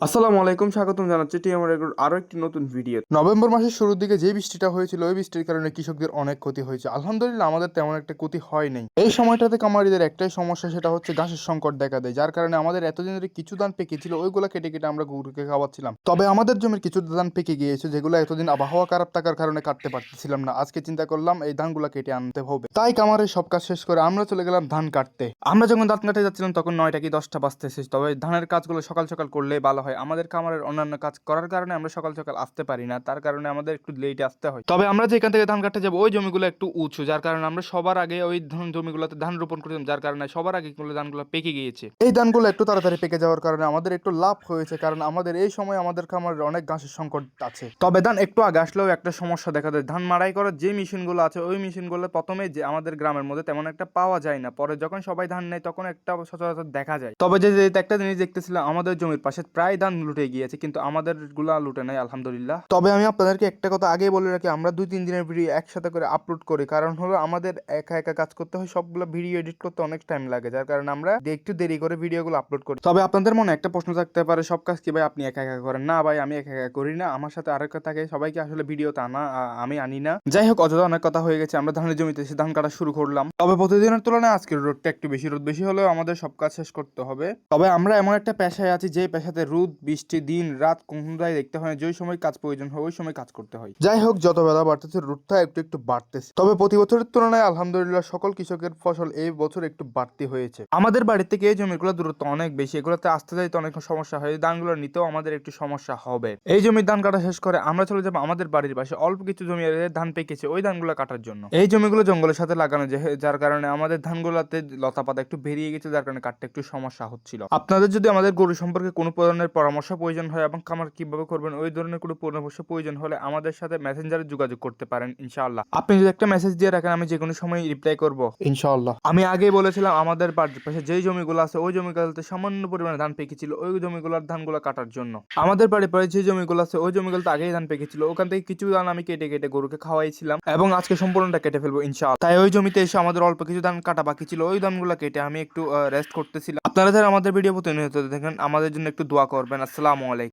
আসসালামু আলাইকুম, স্বাগতম জানাচ্ছি টিএমআর আরো একটি নতুন ভিডিও। নভেম্বর মাসের শুরুর দিকে যে বৃষ্টিটা হয়েছিল ওই বৃষ্টির কারণে কৃষকদের অনেক ক্ষতি হয়েছে। আলহামদুলিল্লাহ আমাদের তেমন একটা ক্ষতি হয় নাই। এই সময়টাতে কামারিদের একটাই সমস্যা, সেটা হচ্ছে ঘাসের সংকট দেখা দেয়, যার কারণে আমাদের এতদিন ধরে কিছু ধান পেকেছিল ওইগুলো কেটে কেটে আমরা গরুকে খাওয়াচ্ছিলাম। তবে আমাদের জমির কিছু ধান পেকে গিয়েছে যেগুলো এতদিন আবহাওয়া খারাপ থাকার কারণে কাটতে পারতেছিলাম না। আজকে চিন্তা করলাম এই ধানগুলো কেটে আনতে হবে, তাই কামারের সব কাজ শেষ করে আমরা চলে গেলাম ধান কাটতে। আমরা যখন ধান কাটতে যাচ্ছিলাম তখন 9টা কি 10টা বাজতেছে। তবে ধানের কাজগুলো সকাল সকাল করলে ভালো হয়। আমাদের কামারের অন্যান্য কাজ করার কারণে আমরা সকাল সকাল আসতে পারি না, তার কারণে আমাদের একটু লেটে আসতে হয়। তবে আমরা যেখান থেকে ধান কাটতে যাবো ওই জমিগুলো একটু উঁচু, যার কারণে আমরা সবার আগে ওই ধান জমিগুলোতে ধান রোপণ করতাম, যার কারণে সবার আগে ধানগুলো পেকে গিয়েছে। এই ধানগুলো একটু তাড়াতাড়ি পেকে যাওয়ার কারণে আমাদের একটু লাভ হয়েছে, কারণ আমাদের এই সময় আমাদের খামারের অনেক ঘাসের সংকট আছে। তবে ধান একটু আগে আসলেও একটা সমস্যা দেখা যায়, ধান মাড়াই করার যে মেশিনগুলো আছে ওই মেশিনগুলো প্রথমে যে আমাদের গ্রামের মধ্যে তেমন একটা পাওয়া যায় না, পরে যখন সবাই ধান নেয় তখন একটা সচরাচর দেখা যায়। তবে যে একটা জিনিস দেখতেছিলাম, আমাদের জমির পাশে প্রায় ধান লুটে গিয়েছে কিন্তু আমাদের গুলা লুটে নাই আলহামদুলিল্লাহ। তবে আমি আপনাদেরকে একটা কথা আগেই বলে রাখি, আমরা 2-3 দিনের ভিডিও একসাথে করে আপলোড করি, কারণ হলো আমাদের একা একা কাজ করতে হয়, সবগুলো ভিডিও এডিট করতে অনেক টাইম লাগে, যার কারণে আমরা একটু দেরি করে ভিডিওগুলো আপলোড করি। তবে আপনাদের মনে একটা প্রশ্ন থাকতে পারে, সব কাজ কি ভাই আপনি একা একা করেন? না ভাই, আমি একা একা করি না, আমার সাথে আরেকটা থাকে, সবাইকে আসলে ভিডিওতে আনা আমি আনি না। যাই হোক, অযথা অনেক কথা হয়ে গেছে, আমরা ধানের জমিতে এসে ধান কাটা শুরু করলাম। তবে প্রতিদিনের তুলনায় আজকের রোদটা একটু বেশি, রোদ বেশি হলেও আমাদের সব কাজ শেষ করতে হবে। তবে আমরা এমন একটা পেশায় আছি যে পেশাতে রোদ বৃষ্টি দিন রাত কোনটাই দেখতে হয় না, যেই সময় কাজ প্রয়োজন হয় ওই সময় কাজ করতে হয়। যাই হোক, যত বেলা বাড়তেছে রোদটা একটু একটু বাড়তেছে। তবে প্রতি বছরের তুলনায় আলহামদুলিল্লাহ সকল কৃষকের ফসল এই বছর একটু বাড়তি হয়েছে। আমাদের বাড়ি থেকে এই জমিগুলো দূরত্ব অনেক বেশি, এগুলোতে আসতে যাইতে অনেক সমস্যা হয়, ধানগুলো নিতেও আমাদের একটু সমস্যা হবে। এই জমির ধান কাটা শেষ করে আমরা চলে যাবো আমাদের বাড়ির পাশে অল্প কিছু জমি ধান পেকেছে ওই ধানগুলো কাটার জন্য। এই জমিগুলো জঙ্গলের সাথে লাগানো, যার কারণে আমাদের ধানগুলোতে লতা পাতা একটু বেরিয়ে গেছে, যার কারণে কাটতে একটু সমস্যা হচ্ছিল। আপনাদের যদি আমাদের গরু সম্পর্কে কোনো ধরনের পরামর্শ প্রয়োজন হয় এবং খামার কিভাবে করবেন ওই ধরনের কোনো পরামর্শ প্রয়োজন হলে আমাদের সাথে মেসেঞ্জারে যোগাযোগ করতে পারেন ইনশাআল্লাহ। আপনি যদি একটা মেসেজ দিয়ে রাখেন আমি যে কোনো সময় রিপ্লাই করব ইনশাআল্লাহ। আমি আগেই বলেছিলাম আমাদের বাড়ির পাশে যেই জমিগুলো আছে ওই জমিগুলোতে সামান্য পরিমাণে ধান পেকেছিল, ওই জমিগুলোর ধানগুলো কাটার জন্য। আমাদের বাড়ির পাশে যে জমিগুলো আছে ওই জমিগুলোতে আগেই ধান পেকেছিল, ওখান থেকে কিছু ধান আমি কেটে কেটে গরুকে খাওয়াইছিলাম এবং আজকে সম্পূর্ণটা কেটে ফেলবো ইনশাআল্লাহ। তাই ওই জমিতে এসে আমাদের অল্প কিছু ধান কাটা বাকি ছিল, ওই ধানগুলো কেটে আমি একটু রেস্ট করতেছিলাম। আপনারা যারা আমাদের ভিডিও প্রতিনিয়ত দেখেন আমাদের জন্য একটু দোয়া করবেন। আসসালামু আলাইকুম।